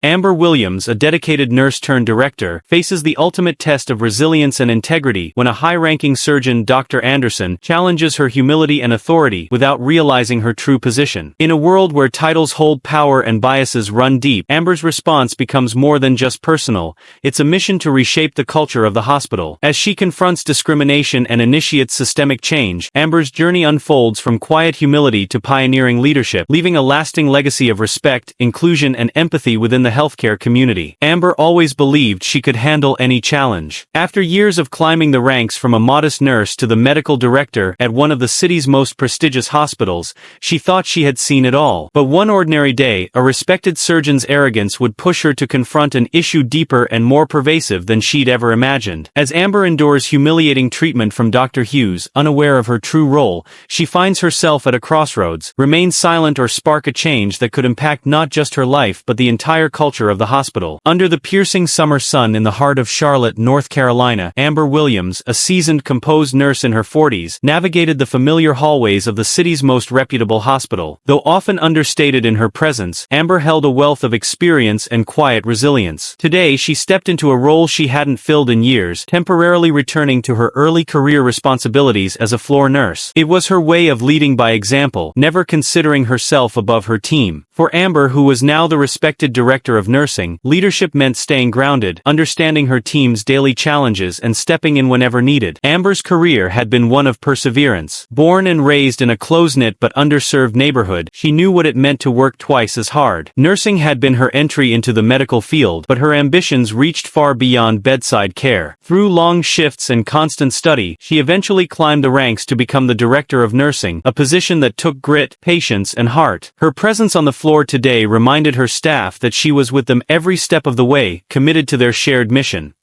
Amber Williams, a dedicated nurse-turned-director, faces the ultimate test of resilience and integrity when a high-ranking surgeon, Dr. Anderson, challenges her humility and authority without realizing her true position. In a world where titles hold power and biases run deep, Amber's response becomes more than just personal. It's a mission to reshape the culture of the hospital. As she confronts discrimination and initiates systemic change, Amber's journey unfolds from quiet humility to pioneering leadership, leaving a lasting legacy of respect, inclusion, and empathy within the healthcare community. Amber always believed she could handle any challenge. After years of climbing the ranks from a modest nurse to the medical director at one of the city's most prestigious hospitals, she thought she had seen it all. But one ordinary day, a respected surgeon's arrogance would push her to confront an issue deeper and more pervasive than she'd ever imagined. As Amber endures humiliating treatment from Dr. Hughes, unaware of her true role, she finds herself at a crossroads: remain silent or spark a change that could impact not just her life but the entire culture of the hospital. Under the piercing summer sun in the heart of Charlotte, North Carolina, Amber Williams, a seasoned, composed nurse in her 40s, navigated the familiar hallways of the city's most reputable hospital. Though often understated in her presence, Amber held a wealth of experience and quiet resilience. Today, she stepped into a role she hadn't filled in years, temporarily returning to her early career responsibilities as a floor nurse. It was her way of leading by example, never considering herself above her team. For Amber, who was now the respected director of nursing, leadership meant staying grounded, understanding her team's daily challenges and stepping in whenever needed. Amber's career had been one of perseverance. Born and raised in a close-knit but underserved neighborhood, she knew what it meant to work twice as hard. Nursing had been her entry into the medical field, but her ambitions reached far beyond bedside care. Through long shifts and constant study, she eventually climbed the ranks to become the director of nursing, a position that took grit, patience, and heart. Her presence on the floor today reminded her staff that she was with them every step of the way, committed to their shared mission.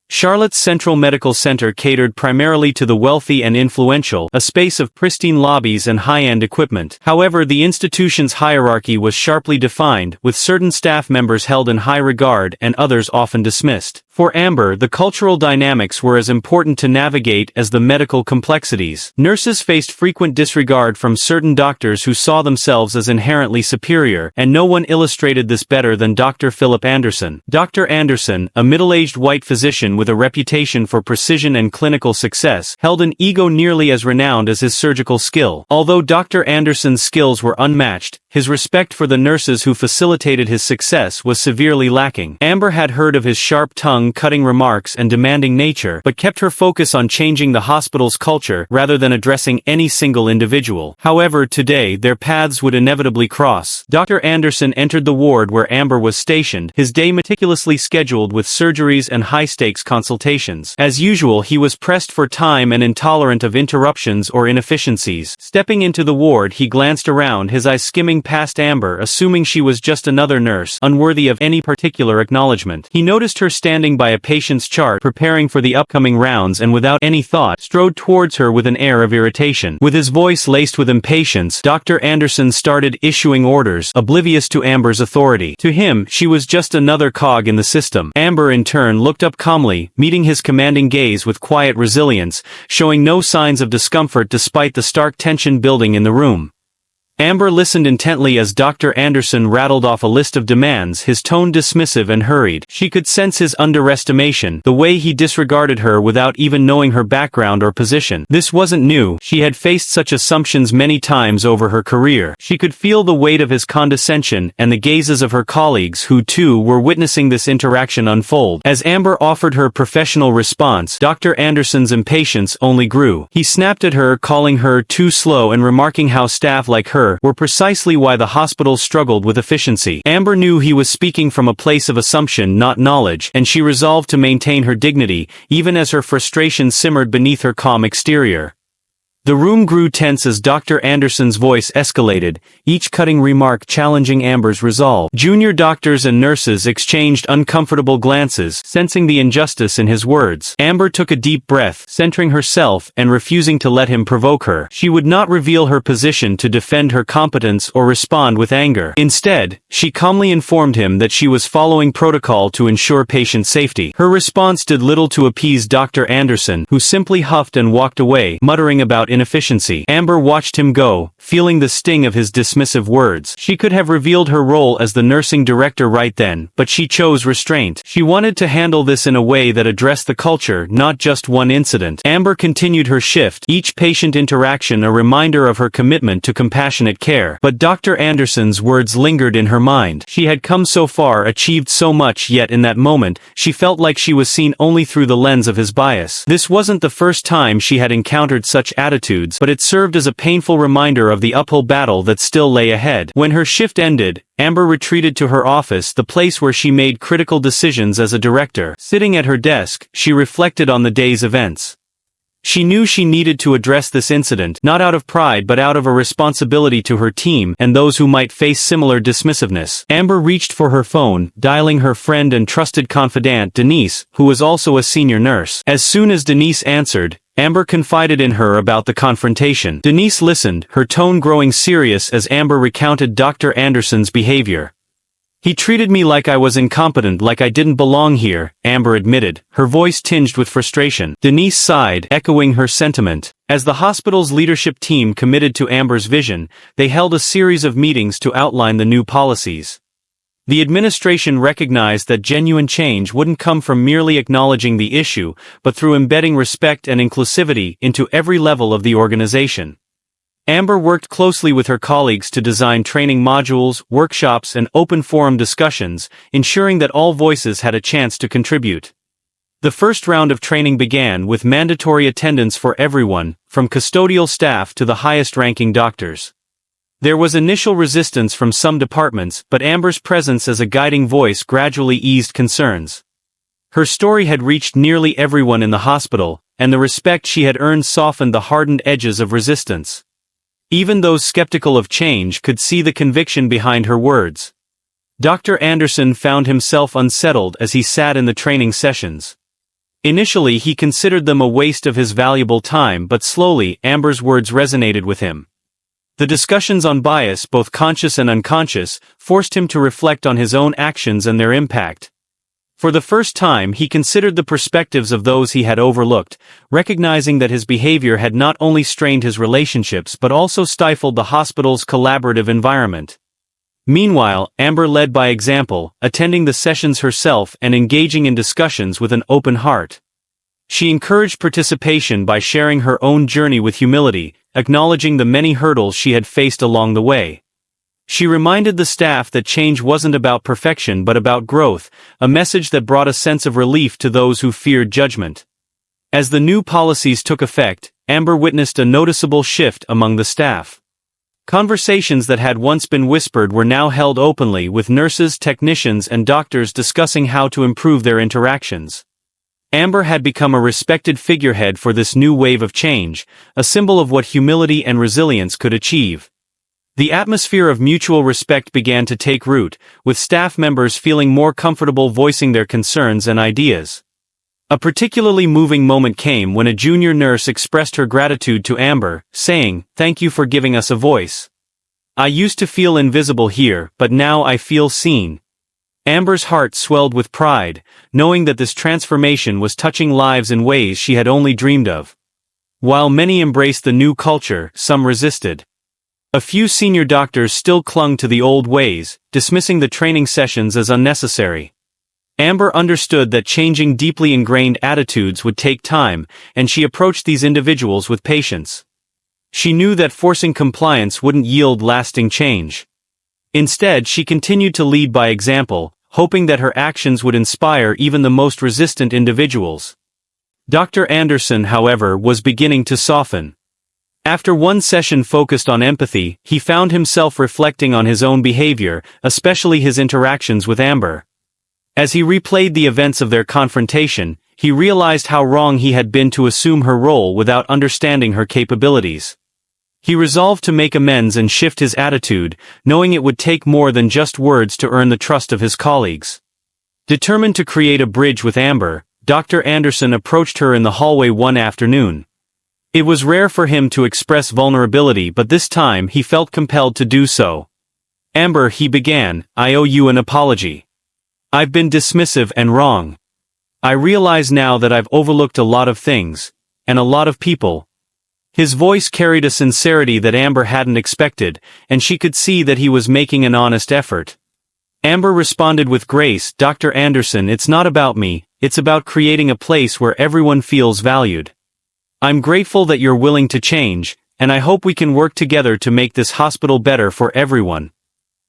Charlotte's Central Medical Center catered primarily to the wealthy and influential, a space of pristine lobbies and high-end equipment. However, the institution's hierarchy was sharply defined, with certain staff members held in high regard and others often dismissed. For Amber, the cultural dynamics were as important to navigate as the medical complexities. Nurses faced frequent disregard from certain doctors who saw themselves as inherently superior, and no one illustrated this better than Dr. Philip Anderson. Dr. Anderson, a middle-aged white physician with a reputation for precision and clinical success, held an ego nearly as renowned as his surgical skill. Although Dr. Anderson's skills were unmatched, his respect for the nurses who facilitated his success was severely lacking. Amber had heard of his sharp tongue, cutting remarks, and demanding nature, but kept her focus on changing the hospital's culture rather than addressing any single individual. However, today, their paths would inevitably cross. Dr. Anderson entered the ward where Amber was stationed, his day meticulously scheduled with surgeries and high-stakes consultations. As usual, he was pressed for time and intolerant of interruptions or inefficiencies. Stepping into the ward, he glanced around, his eyes skimming past Amber, assuming she was just another nurse, unworthy of any particular acknowledgement. He noticed her standing by a patient's chart, preparing for the upcoming rounds, and without any thought, strode towards her with an air of irritation. With his voice laced with impatience, Dr. Anderson started issuing orders, oblivious to Amber's authority. To him, she was just another cog in the system. Amber, in turn, looked up calmly, meeting his commanding gaze with quiet resilience, showing no signs of discomfort despite the stark tension building in the room. Amber listened intently as Dr. Anderson rattled off a list of demands, his tone dismissive and hurried. She could sense his underestimation, the way he disregarded her without even knowing her background or position. This wasn't new. She had faced such assumptions many times over her career. She could feel the weight of his condescension and the gazes of her colleagues who, too, were witnessing this interaction unfold. As Amber offered her professional response, Dr. Anderson's impatience only grew. He snapped at her, calling her too slow and remarking how staff like her were precisely why the hospital struggled with efficiency. Amber knew he was speaking from a place of assumption, not knowledge, and she resolved to maintain her dignity, even as her frustration simmered beneath her calm exterior. The room grew tense as Dr. Anderson's voice escalated, each cutting remark challenging Amber's resolve. Junior doctors and nurses exchanged uncomfortable glances, sensing the injustice in his words. Amber took a deep breath, centering herself and refusing to let him provoke her. She would not reveal her position to defend her competence or respond with anger. Instead, she calmly informed him that she was following protocol to ensure patient safety. Her response did little to appease Dr. Anderson, who simply huffed and walked away, muttering about inefficiency. Amber watched him go, feeling the sting of his dismissive words. She could have revealed her role as the nursing director right then, but she chose restraint. She wanted to handle this in a way that addressed the culture, not just one incident. Amber continued her shift, each patient interaction a reminder of her commitment to compassionate care. But Dr. Anderson's words lingered in her mind. She had come so far, achieved so much, yet in that moment, she felt like she was seen only through the lens of his bias. This wasn't the first time she had encountered such attitudes, but it served as a painful reminder of the uphill battle that still lay ahead. When her shift ended, Amber retreated to her office, the place where she made critical decisions as a director. Sitting at her desk, she reflected on the day's events. She knew she needed to address this incident, not out of pride but out of a responsibility to her team and those who might face similar dismissiveness. Amber reached for her phone, dialing her friend and trusted confidant Denise, who was also a senior nurse. As soon as Denise answered, Amber confided in her about the confrontation. Denise listened, her tone growing serious as Amber recounted Dr. Anderson's behavior. "He treated me like I was incompetent, like I didn't belong here," Amber admitted, her voice tinged with frustration. Denise sighed, echoing her sentiment. As the hospital's leadership team committed to Amber's vision, they held a series of meetings to outline the new policies. The administration recognized that genuine change wouldn't come from merely acknowledging the issue, but through embedding respect and inclusivity into every level of the organization. Amber worked closely with her colleagues to design training modules, workshops, and open forum discussions, ensuring that all voices had a chance to contribute. The first round of training began with mandatory attendance for everyone, from custodial staff to the highest-ranking doctors. There was initial resistance from some departments, but Amber's presence as a guiding voice gradually eased concerns. Her story had reached nearly everyone in the hospital, and the respect she had earned softened the hardened edges of resistance. Even those skeptical of change could see the conviction behind her words. Dr. Anderson found himself unsettled as he sat in the training sessions. Initially he considered them a waste of his valuable time, but slowly Amber's words resonated with him. The discussions on bias, both conscious and unconscious, forced him to reflect on his own actions and their impact. For the first time he considered the perspectives of those he had overlooked, recognizing that his behavior had not only strained his relationships but also stifled the hospital's collaborative environment. Meanwhile, Amber led by example, attending the sessions herself and engaging in discussions with an open heart. She encouraged participation by sharing her own journey with humility, acknowledging the many hurdles she had faced along the way. She reminded the staff that change wasn't about perfection but about growth, a message that brought a sense of relief to those who feared judgment. As the new policies took effect, Amber witnessed a noticeable shift among the staff. Conversations that had once been whispered were now held openly, with nurses, technicians, and doctors discussing how to improve their interactions. Amber had become a respected figurehead for this new wave of change, a symbol of what humility and resilience could achieve. The atmosphere of mutual respect began to take root, with staff members feeling more comfortable voicing their concerns and ideas. A particularly moving moment came when a junior nurse expressed her gratitude to Amber, saying, "Thank you for giving us a voice. I used to feel invisible here, but now I feel seen." Amber's heart swelled with pride, knowing that this transformation was touching lives in ways she had only dreamed of. While many embraced the new culture, some resisted. A few senior doctors still clung to the old ways, dismissing the training sessions as unnecessary. Amber understood that changing deeply ingrained attitudes would take time, and she approached these individuals with patience. She knew that forcing compliance wouldn't yield lasting change. Instead, she continued to lead by example, hoping that her actions would inspire even the most resistant individuals. Dr. Anderson, however, was beginning to soften. After one session focused on empathy, he found himself reflecting on his own behavior, especially his interactions with Amber. As he replayed the events of their confrontation, he realized how wrong he had been to assume her role without understanding her capabilities. He resolved to make amends and shift his attitude, knowing it would take more than just words to earn the trust of his colleagues. Determined to create a bridge with Amber, Dr. Anderson approached her in the hallway one afternoon. It was rare for him to express vulnerability, but this time he felt compelled to do so. "Amber," he began, "I owe you an apology. I've been dismissive and wrong. I realize now that I've overlooked a lot of things, and a lot of people." His voice carried a sincerity that Amber hadn't expected, and she could see that he was making an honest effort. Amber responded with grace, "Dr. Anderson, it's not about me, it's about creating a place where everyone feels valued. I'm grateful that you're willing to change, and I hope we can work together to make this hospital better for everyone."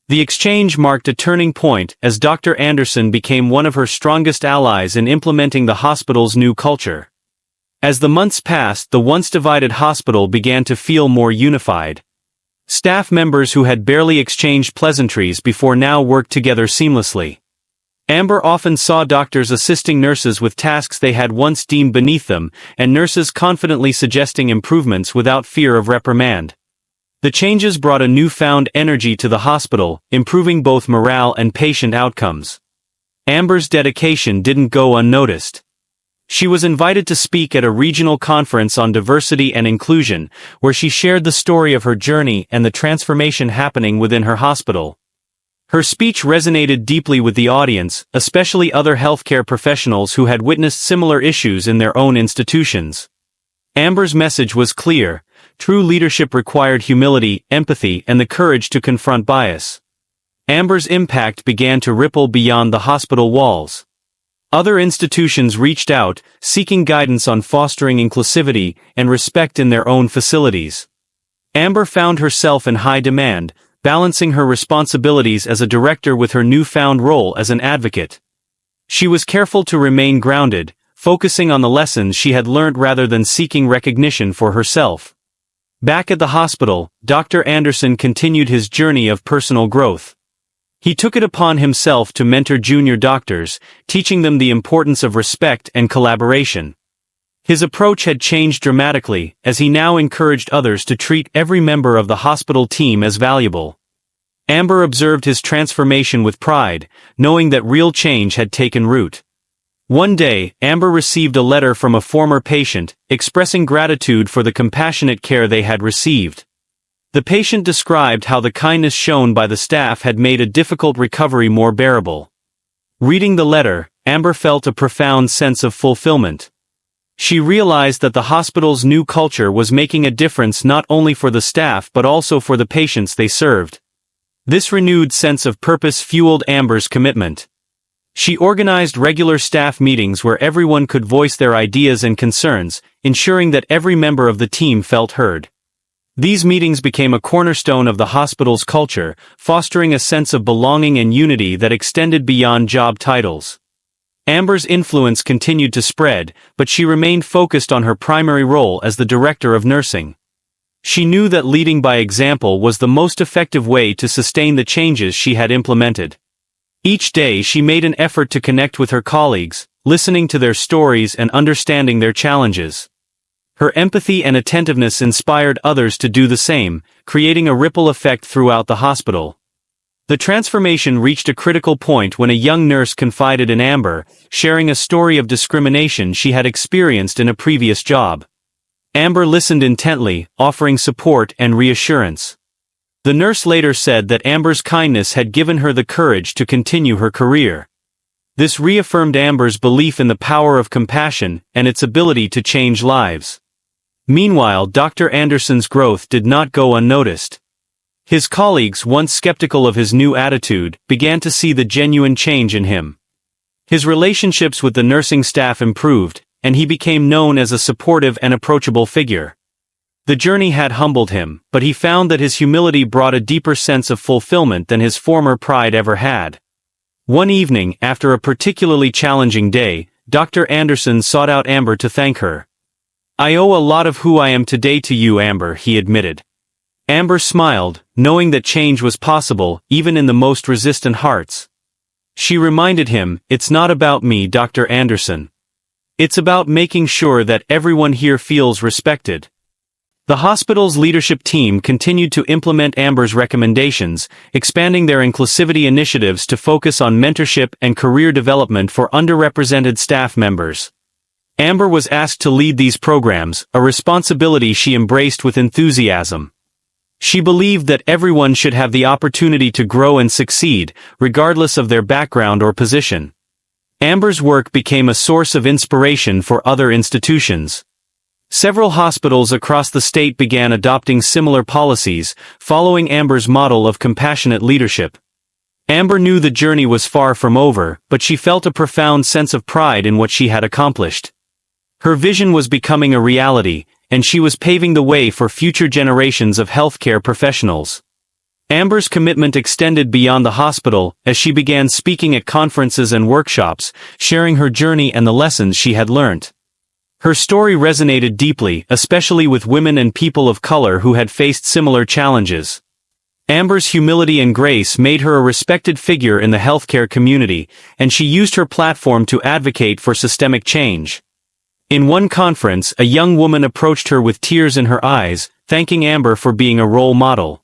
The exchange marked a turning point as Dr. Anderson became one of her strongest allies in implementing the hospital's new culture. As the months passed, the once divided hospital began to feel more unified. Staff members who had barely exchanged pleasantries before now worked together seamlessly. Amber often saw doctors assisting nurses with tasks they had once deemed beneath them, and nurses confidently suggesting improvements without fear of reprimand. The changes brought a newfound energy to the hospital, improving both morale and patient outcomes. Amber's dedication didn't go unnoticed. She was invited to speak at a regional conference on diversity and inclusion, where she shared the story of her journey and the transformation happening within her hospital. Her speech resonated deeply with the audience, especially other healthcare professionals who had witnessed similar issues in their own institutions. Amber's message was clear: true leadership required humility, empathy, and the courage to confront bias. Amber's impact began to ripple beyond the hospital walls. Other institutions reached out, seeking guidance on fostering inclusivity and respect in their own facilities. Amber found herself in high demand, balancing her responsibilities as a director with her newfound role as an advocate. She was careful to remain grounded, focusing on the lessons she had learned rather than seeking recognition for herself. Back at the hospital, Dr. Anderson continued his journey of personal growth. He took it upon himself to mentor junior doctors, teaching them the importance of respect and collaboration. His approach had changed dramatically, as he now encouraged others to treat every member of the hospital team as valuable. Amber observed his transformation with pride, knowing that real change had taken root. One day, Amber received a letter from a former patient, expressing gratitude for the compassionate care they had received. The patient described how the kindness shown by the staff had made a difficult recovery more bearable. Reading the letter, Amber felt a profound sense of fulfillment. She realized that the hospital's new culture was making a difference not only for the staff but also for the patients they served. This renewed sense of purpose fueled Amber's commitment. She organized regular staff meetings where everyone could voice their ideas and concerns, ensuring that every member of the team felt heard. These meetings became a cornerstone of the hospital's culture, fostering a sense of belonging and unity that extended beyond job titles. Amber's influence continued to spread, but she remained focused on her primary role as the director of nursing. She knew that leading by example was the most effective way to sustain the changes she had implemented. Each day she made an effort to connect with her colleagues, listening to their stories and understanding their challenges. Her empathy and attentiveness inspired others to do the same, creating a ripple effect throughout the hospital. The transformation reached a critical point when a young nurse confided in Amber, sharing a story of discrimination she had experienced in a previous job. Amber listened intently, offering support and reassurance. The nurse later said that Amber's kindness had given her the courage to continue her career. This reaffirmed Amber's belief in the power of compassion and its ability to change lives. Meanwhile, Dr. Anderson's growth did not go unnoticed. His colleagues, once skeptical of his new attitude, began to see the genuine change in him. His relationships with the nursing staff improved, and he became known as a supportive and approachable figure. The journey had humbled him, but he found that his humility brought a deeper sense of fulfillment than his former pride ever had. One evening, after a particularly challenging day, Dr. Anderson sought out Amber to thank her. "I owe a lot of who I am today to you, Amber," he admitted. Amber smiled, knowing that change was possible, even in the most resistant hearts. She reminded him, "It's not about me, Dr. Anderson. It's about making sure that everyone here feels respected." The hospital's leadership team continued to implement Amber's recommendations, expanding their inclusivity initiatives to focus on mentorship and career development for underrepresented staff members. Amber was asked to lead these programs, a responsibility she embraced with enthusiasm. She believed that everyone should have the opportunity to grow and succeed, regardless of their background or position. Amber's work became a source of inspiration for other institutions. Several hospitals across the state began adopting similar policies, following Amber's model of compassionate leadership. Amber knew the journey was far from over, but she felt a profound sense of pride in what she had accomplished. Her vision was becoming a reality, and she was paving the way for future generations of healthcare professionals. Amber's commitment extended beyond the hospital, as she began speaking at conferences and workshops, sharing her journey and the lessons she had learned. Her story resonated deeply, especially with women and people of color who had faced similar challenges. Amber's humility and grace made her a respected figure in the healthcare community, and she used her platform to advocate for systemic change. In one conference, a young woman approached her with tears in her eyes, thanking Amber for being a role model.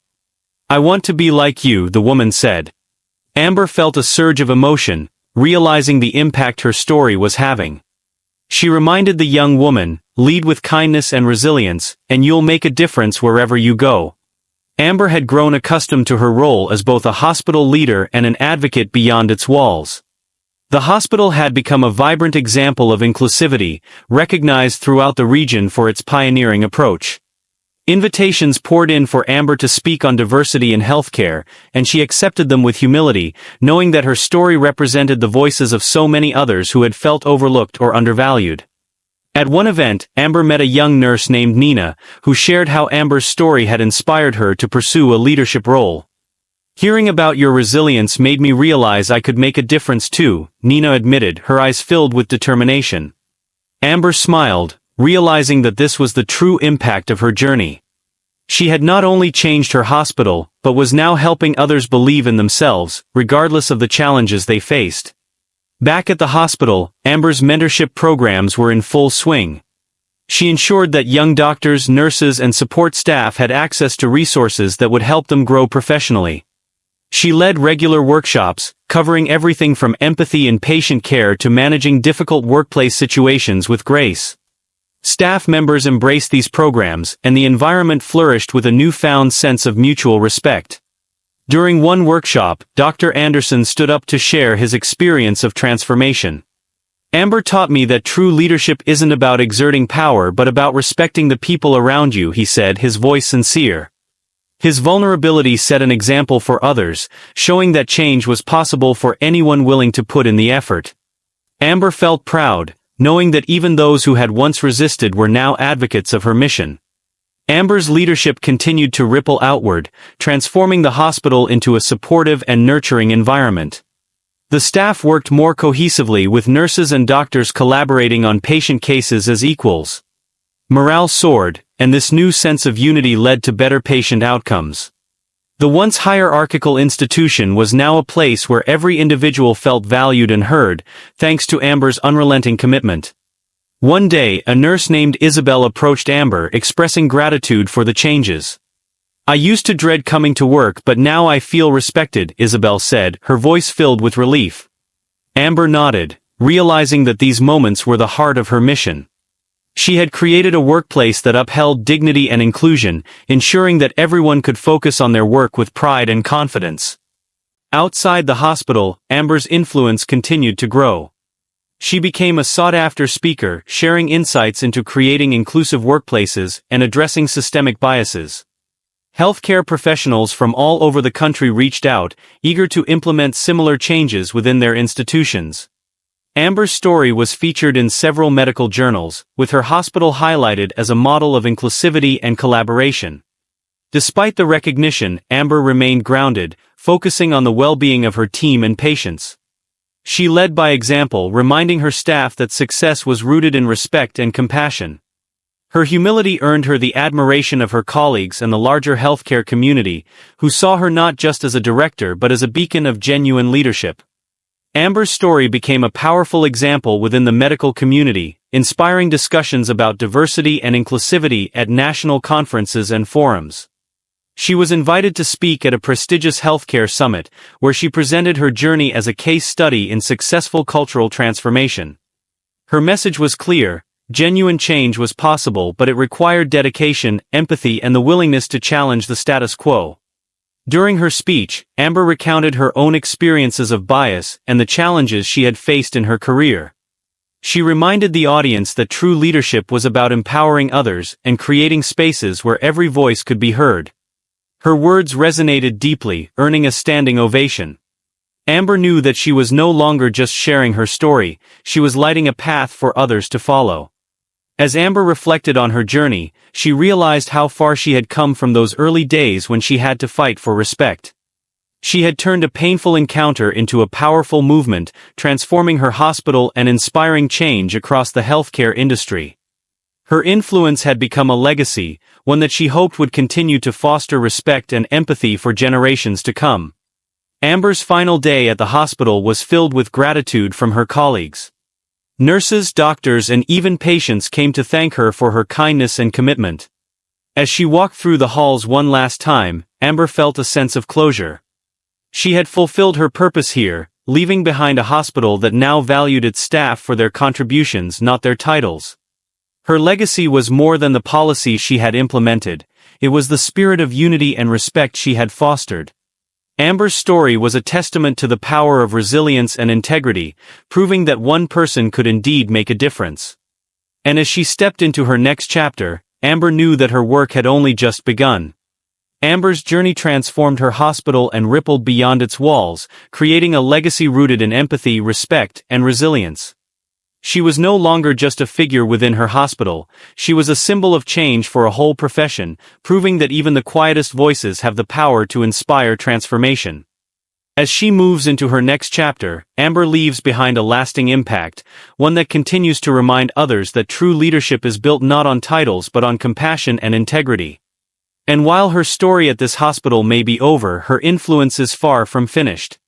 "I want to be like you," the woman said. Amber felt a surge of emotion, realizing the impact her story was having. She reminded the young woman, "Lead with kindness and resilience, and you'll make a difference wherever you go." Amber had grown accustomed to her role as both a hospital leader and an advocate beyond its walls. The hospital had become a vibrant example of inclusivity, recognized throughout the region for its pioneering approach. Invitations poured in for Amber to speak on diversity in healthcare, and she accepted them with humility, knowing that her story represented the voices of so many others who had felt overlooked or undervalued. At one event, Amber met a young nurse named Nina, who shared how Amber's story had inspired her to pursue a leadership role. "Hearing about your resilience made me realize I could make a difference too," Nina admitted, her eyes filled with determination. Amber smiled, realizing that this was the true impact of her journey. She had not only changed her hospital, but was now helping others believe in themselves, regardless of the challenges they faced. Back at the hospital, Amber's mentorship programs were in full swing. She ensured that young doctors, nurses, and support staff had access to resources that would help them grow professionally. She led regular workshops, covering everything from empathy in patient care to managing difficult workplace situations with grace. Staff members embraced these programs, and the environment flourished with a newfound sense of mutual respect. During one workshop, Dr. Anderson stood up to share his experience of transformation. "Amber taught me that true leadership isn't about exerting power but about respecting the people around you," he said, his voice sincere. His vulnerability set an example for others, showing that change was possible for anyone willing to put in the effort. Amber felt proud, knowing that even those who had once resisted were now advocates of her mission. Amber's leadership continued to ripple outward, transforming the hospital into a supportive and nurturing environment. The staff worked more cohesively, with nurses and doctors collaborating on patient cases as equals. Morale soared, and this new sense of unity led to better patient outcomes. The once hierarchical institution was now a place where every individual felt valued and heard, thanks to Amber's unrelenting commitment. One day, a nurse named Isabel approached Amber, expressing gratitude for the changes. "I used to dread coming to work, but now I feel respected," Isabel said, her voice filled with relief. Amber nodded, realizing that these moments were the heart of her mission. She had created a workplace that upheld dignity and inclusion, ensuring that everyone could focus on their work with pride and confidence. Outside the hospital, Amber's influence continued to grow. She became a sought-after speaker, sharing insights into creating inclusive workplaces and addressing systemic biases. Healthcare professionals from all over the country reached out, eager to implement similar changes within their institutions. Amber's story was featured in several medical journals, with her hospital highlighted as a model of inclusivity and collaboration. Despite the recognition, Amber remained grounded, focusing on the well-being of her team and patients. She led by example, reminding her staff that success was rooted in respect and compassion. Her humility earned her the admiration of her colleagues and the larger healthcare community, who saw her not just as a director but as a beacon of genuine leadership. Amber's story became a powerful example within the medical community, inspiring discussions about diversity and inclusivity at national conferences and forums. She was invited to speak at a prestigious healthcare summit, where she presented her journey as a case study in successful cultural transformation. Her message was clear: genuine change was possible, but it required dedication, empathy, and the willingness to challenge the status quo. During her speech, Amber recounted her own experiences of bias and the challenges she had faced in her career. She reminded the audience that true leadership was about empowering others and creating spaces where every voice could be heard. Her words resonated deeply, earning a standing ovation. Amber knew that she was no longer just sharing her story, she was lighting a path for others to follow. As Amber reflected on her journey, she realized how far she had come from those early days when she had to fight for respect. She had turned a painful encounter into a powerful movement, transforming her hospital and inspiring change across the healthcare industry. Her influence had become a legacy, one that she hoped would continue to foster respect and empathy for generations to come. Amber's final day at the hospital was filled with gratitude from her colleagues. Nurses, doctors, and even patients came to thank her for her kindness and commitment. As she walked through the halls one last time, Amber felt a sense of closure. She had fulfilled her purpose here, leaving behind a hospital that now valued its staff for their contributions, not their titles. Her legacy was more than the policies she had implemented, it was the spirit of unity and respect she had fostered. Amber's story was a testament to the power of resilience and integrity, proving that one person could indeed make a difference. And as she stepped into her next chapter, Amber knew that her work had only just begun. Amber's journey transformed her hospital and rippled beyond its walls, creating a legacy rooted in empathy, respect, and resilience. She was no longer just a figure within her hospital, she was a symbol of change for a whole profession, proving that even the quietest voices have the power to inspire transformation. As she moves into her next chapter, Amber leaves behind a lasting impact, one that continues to remind others that true leadership is built not on titles but on compassion and integrity. And while her story at this hospital may be over, her influence is far from finished.